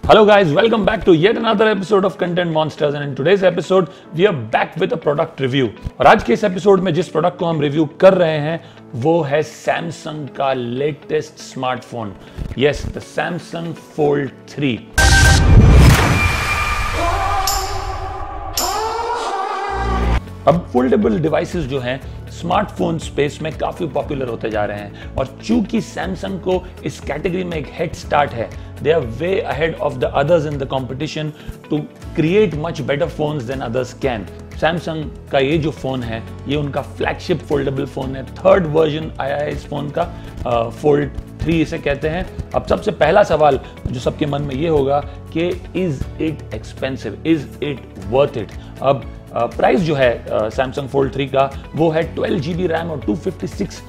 Hello guys, welcome back to yet another episode of Content Monsters and in today's episode we are back with a product review। और आज के इस episode में जिस product को हम रिव्यू कर रहे हैं वो है सैमसंग का latest smartphone, yes the Samsung fold 3। अब फोल्डेबल डिवाइसेस जो हैं स्मार्टफोन स्पेस में काफी पॉपुलर होते जा रहे हैं और चूंकि सैमसंग को इस कैटेगरी में एक हेड स्टार्ट है, they are way ahead of the others in the competition to create much better phones than others can. Samsung का ये जो फोन है ये उनका फ्लैगशिप फोल्डेबल फोन है, थर्ड वर्जन आया है इस फोन का, फोल्ड 3 इसे कहते हैं। अब सबसे पहला सवाल जो सबके मन में ये होगा कि is it expensive, is it worth it. अब प्राइस जो है सैमसंग फोल्ड 3 का वो है 12 GB रैम और 256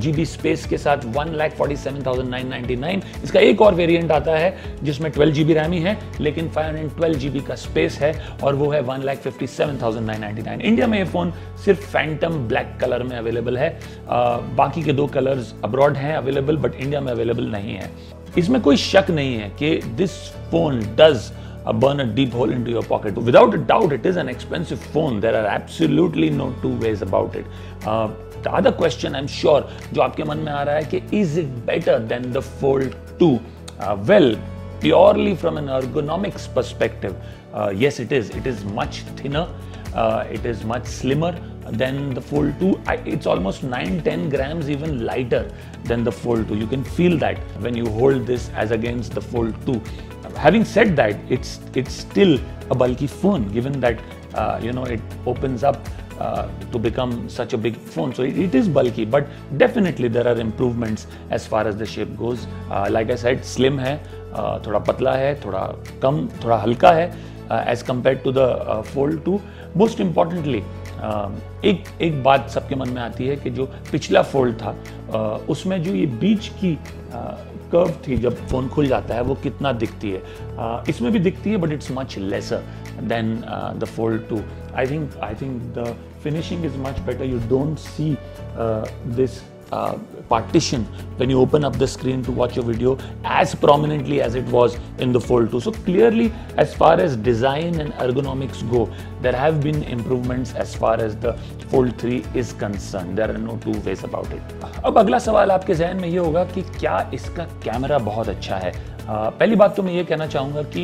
GB स्पेस के साथ 1,47,999। इसका एक और वेरिएंट आता है जिसमें 12 GB रैम ही है लेकिन 512 GB का स्पेस है और वो है 1,57,999। इंडिया में ये फ़ोन सिर्फ फैंटम ब्लैक कलर में अवेलेबल है, बाकी के दो कलर्स अब्रॉड हैं अवेलेबल बट इंडिया में अवेलेबल नहीं है। इसमें कोई शक नहीं है कि this phone does burn a deep hole into your pocket. Without a doubt, it is an expensive phone. There are absolutely no two ways about it. The other question I'm sure जो आपके मन में आ रहा है कि is it better than the Fold 2? Well, purely from an ergonomics perspective, yes it is. It is much thinner. It is much slimmer than the Fold 2. It's almost 9-10 grams even lighter than the Fold 2. You can feel that when you hold this as against the Fold 2. Having said that, it's still a bulky phone given that it opens up to become such a big phone. So it is bulky, but definitely there are improvements as far as the shape goes. Like I said, slim है, थोड़ा पतला है, थोड़ा कम, थोड़ा हल्का है as compared to the Fold 2. Most importantly, एक बात सबके मन में आती है कि जो पिछला फोल्ड था उसमें जो ये बीच की कर्व थी जब फोन खुल जाता है वो कितना दिखती है, इसमें भी दिखती है but it's much lesser than the fold 2। I think the finishing is much better. You don't see this partition when you open up the screen to watch your video as prominently as it was in the Fold 2. So clearly, as far as design and ergonomics go, there have been improvements as far as the Fold 3 is concerned. There are no two ways about it. अब अगला सवाल आपके ज़हन में ये होगा कि क्या इसका कैमरा बहुत अच्छा है। पहली बात तो मैं ये कहना चाहूँगा कि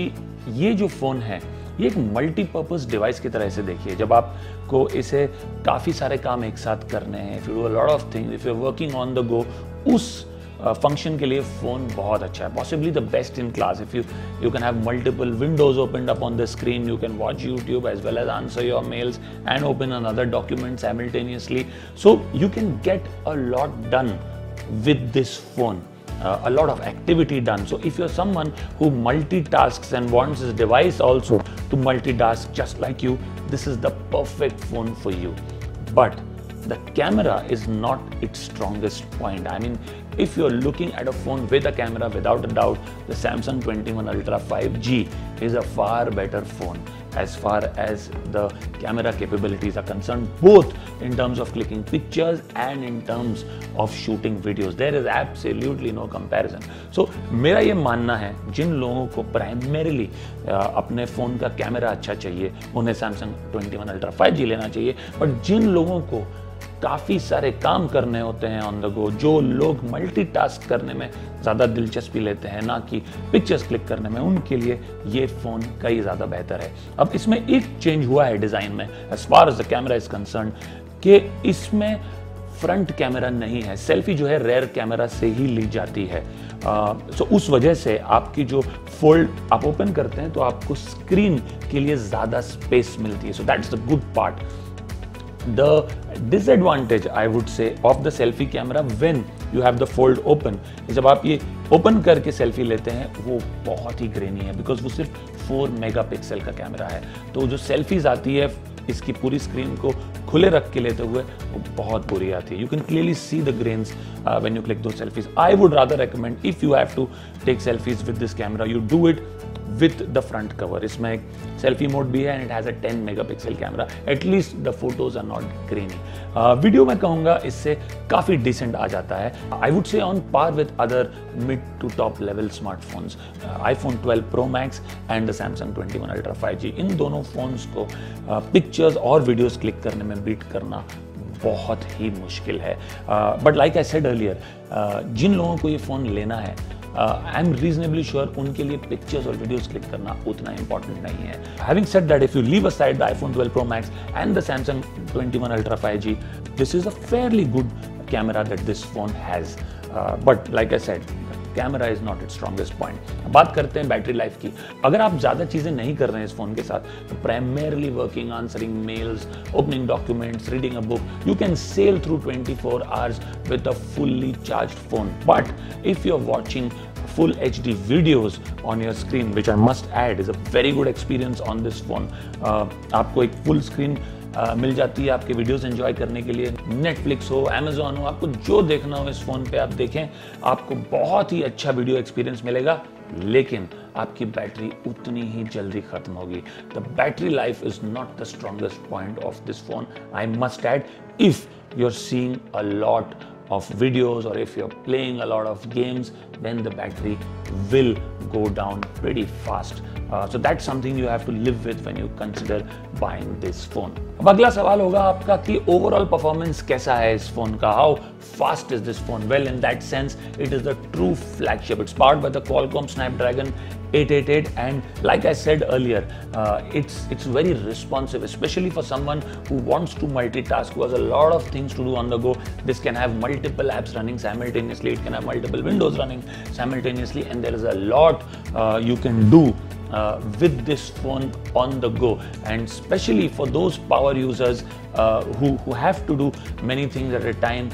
ये जो फ़ोन है ये एक मल्टीपर्पज़ डिवाइस की तरह से देखिए। जब आपको इसे काफ़ी सारे काम एक साथ करने हैं, if you do a lot of things, if you are working on the go, उस फंक्शन के लिए फ़ोन बहुत अच्छा है, possibly the best in class. If you can have multiple windows opened up on the screen, you can watch YouTube as well as answer your mails and open another document simultaneously, so you can get a lot done with this phone. A lot of activity done. So if you're someone who multitasks and wants this device also to multitask just like you, this is the perfect phone for you. But the camera is not its strongest point. I mean, if you're looking at a phone with a camera, without a doubt, the Samsung 21 Ultra 5G is a far better phone as far as the camera capabilities are concerned, both in terms of clicking pictures and in terms of shooting videos. There is absolutely no comparison. So मेरा ये मानना है जिन लोगों को primarily अपने phone का camera अच्छा चाहिए उन्हें Samsung 21 Ultra 5G लेना चाहिए, बट जिन लोगों को काफ़ी सारे काम करने होते हैं ऑन द गो, जो लोग मल्टीटास्क करने में ज़्यादा दिलचस्पी लेते हैं ना कि पिक्चर्स क्लिक करने में, उनके लिए ये फ़ोन कई ज़्यादा बेहतर है। अब इसमें एक चेंज हुआ है डिज़ाइन में as far as the camera is concern कि इसमें फ्रंट कैमरा नहीं है, सेल्फी जो है रेयर कैमरा से ही ली जाती है। सो उस वजह से आपकी जो फोल्ड आप ओपन करते हैं तो आपको स्क्रीन के लिए ज़्यादा स्पेस मिलती है। So that's the good part. The disadvantage I would say of the selfie camera when you have the fold open, जब आप ये ओपन करके सेल्फी लेते हैं वो बहुत ही ग्रेनी है बिकॉज वो सिर्फ 4 मेगापिक्सल का कैमरा है, तो जो सेल्फीज आती है इसकी पूरी स्क्रीन को खुले रख के लेते हुए वो बहुत बुरी आती है। You can clearly see the grains when you click two selfies. I would rather recommend if you have to take selfies with this camera, you do it with the front cover. इसमें एक selfie mode भी है and it has a 10 megapixel camera. At least the photos are not grainy. Video में कहूँगा इससे काफ़ी decent आ जाता है। I would say on par with other mid to top level smartphones, iPhone 12 Pro Max and the Samsung 21 Ultra 5G। इन दोनों phones को पिक्चर्स और वीडियोस क्लिक करने में बीट करना बहुत ही मुश्किल है। But like I said earlier, जिन लोगों को ये फ़ोन लेना है, आई एम रीजनेबली श्योर उनके लिए पिक्चर्स और वीडियोस क्लिक करना उतना इंपॉर्टेंट नहीं है। Having said that, if you leave aside the iPhone 12 Pro Max and the Samsung 21 Ultra 5G, this is a fairly good camera that this phone has. But like I said, camera is not it's strongest point. बात करते हैं battery life की। अगर आप ज़्यादा चीज़ें नहीं कर रहे हैं इस फ़ोन के साथ, तो primarily working, answering mails, opening documents, reading a book, you can sail through 24 hours with a fully charged phone. But if you are watching full HD videos on your screen, which I must add is a very good experience on this phone. आपको एक full screen मिल जाती है आपके videos enjoy करने के लिए। Netflix हो, Amazon हो, आपको जो देखना हो इस फोन पे आप देखें, आपको बहुत ही अच्छा वीडियो एक्सपीरियंस मिलेगा, लेकिन आपकी बैटरी उतनी ही जल्दी खत्म होगी। The battery life is not the strongest point of this phone, I must add. If you are seeing a lot of videos or if you're playing a lot of games, then the battery will go down pretty fast. So that's something you have to live with when you consider buying this phone. अब अगला सवाल होगा आपका कि overall performance कैसा है इस phone का? How fast is this phone? Well, in that sense, it is the true flagship. It's powered by the Qualcomm Snapdragon 888, and like I said earlier, it's very responsive, especially for someone who wants to multitask, who has a lot of things to do on the go. This can have multiple apps running simultaneously, it can have multiple windows running simultaneously, and there is a lot you can do with this phone on the go. And especially for those power users who have to do many things at a time,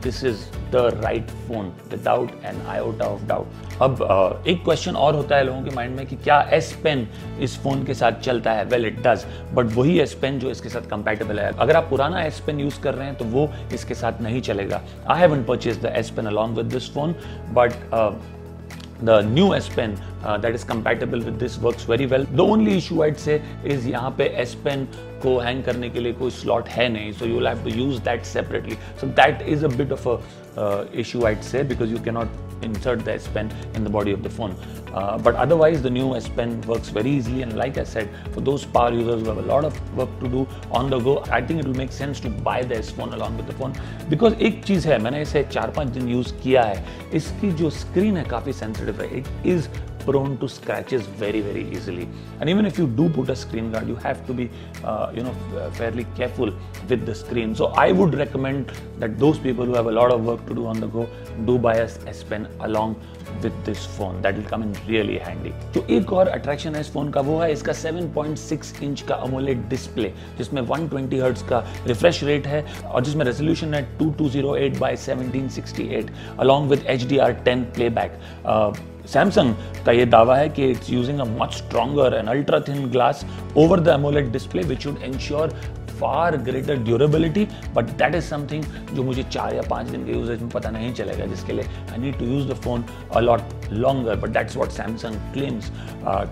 this is the right phone without an iota of doubt. अब एक question और होता है लोगों के mind में कि क्या S Pen इस फोन के साथ चलता है? वेल, इट डज, बट वही S Pen जो इसके साथ कंपैटिबल है। अगर आप पुराना S Pen यूज कर रहे हैं तो वो इसके साथ नहीं चलेगा। I haven't purchased the S Pen along with this phone, but the new S Pen that is compatible with this works very well. The only issue I'd say is यहाँ पे S Pen को hang करने के लिए कोई slot है नहीं, so you'll have to use that separately. So that is a bit of a issue I'd say, because you cannot insert the S Pen in the body of the phone. But otherwise the new S Pen works very easily, and like I said, for those power users who have a lot of work to do on the go, I think it will make sense to buy the S phone along with the phone. Because एक चीज़ है, मैंने इसे 4-5 दिन use किया है, इसकी जो screen है काफ़ी सेंसिटिव है। It is prone to scratches very easily, and even if you do put a screen guard, you have to be fairly careful with the screen. So I would recommend that those people who have a lot of work to do on the go do buy a S Pen along with this phone. That will come in really handy. तो एक और attraction है इस phone का, वो है इसका 7.6 inch का AMOLED डिस्प्ले, जिसमें 120 हर्ट्ज का रिफ्रेश रेट है और जिसमें रेजोल्यूशन है 2208 by 1768 along with HDR10 playback. Samsung का ये दावा है कि it's using a much stronger and ultra thin glass over the AMOLED display which should ensure far greater durability, but that is something जो मुझे 4 या 5 दिन के यूजेज में पता नहीं चलेगा, जिसके लिए I need to use the phone a lot longer, but that's what Samsung claims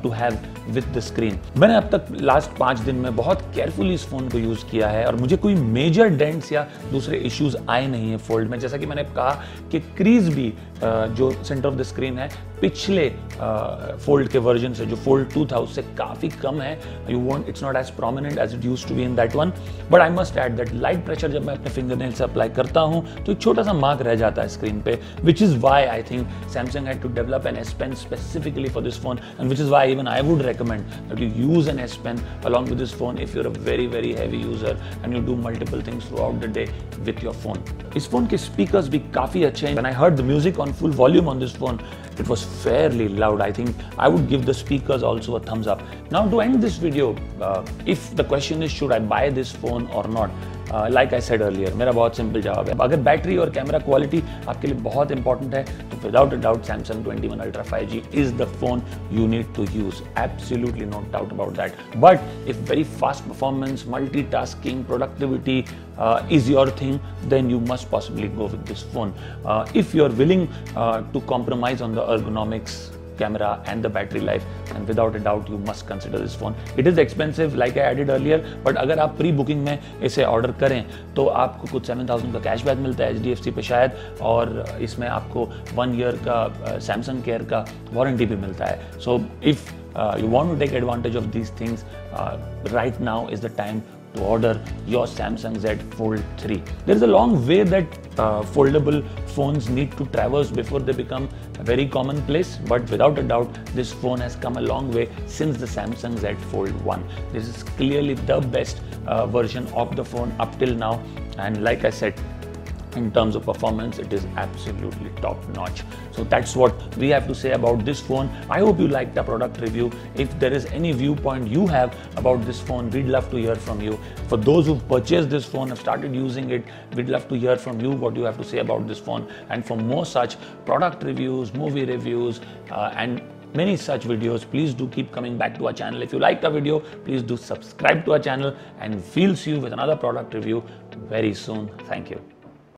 to have with the screen. मैंने अब तक लास्ट 5 दिन में बहुत केयरफुली इस फोन को यूज किया है और मुझे कोई मेजर डेंट्स या दूसरे इश्यूज आए नहीं है फोल्ड में। जैसा कि मैंने कहा कि क्रीज भी जो सेंटर ऑफ द स्क्रीन है पिछले फोल्ड के वर्जन से, जो फोल्ड 2 था, उससे काफ़ी कम है। You want, it's not as prominent as it used to be in that one, but I must add that light pressure जब मैं अपने फिंगरनेल से अप्लाई करता हूँ तो एक छोटा सा मार्क रह जाता है स्क्रीन पे, which is why I think Samsung had to develop an S Pen specifically for this phone, and which is why even I would recommend that you use an S Pen along with this phone if you're a very heavy user and you do multiple things throughout the day with your phone. इस phone के speakers भी काफ़ी अच्छे हैं। When I heard the music on full volume on this phone, it was fairly loud. I think I would give the speakers also a thumbs up. Now to end this video, if the question is should I buy this phone or not, like I said earlier, मेरा बहुत simple जवाब है, अगर battery और camera quality आपके लिए बहुत important है तो without a doubt Samsung 21 Ultra 5G is the phone you need to use. Absolutely no doubt about that. But if very fast performance, multitasking, productivity is your thing, then you must possibly go with this phone. If you're willing to compromise on the ergonomics, camera and the battery life, and without a doubt you must consider this phone. It is expensive like I added earlier, but अगर आप pre booking में इसे order करें तो आपको कुछ 7,000 का cashback मिलता है HDFC पे शायद, और इसमें आपको 1 ईयर का सैमसंग केयर का वारंटी भी मिलता है. So if you want to take advantage of these things, right now is the time to order your Samsung Z Fold 3. There is a long way that foldable phones need to traverse before they become a very commonplace, but without a doubt this phone has come a long way since the Samsung Z Fold 1. This is clearly the best version of the phone up till now, and like I said, in terms of performance, it is absolutely top notch. So that's what we have to say about this phone. I hope you liked the product review. If there is any viewpoint you have about this phone, we'd love to hear from you. For those who've purchased this phone, have started using it, we'd love to hear from you what you have to say about this phone. And for more such product reviews, movie reviews, and many such videos, please do keep coming back to our channel. If you liked our video, please do subscribe to our channel, and we'll see you with another product review very soon. Thank you.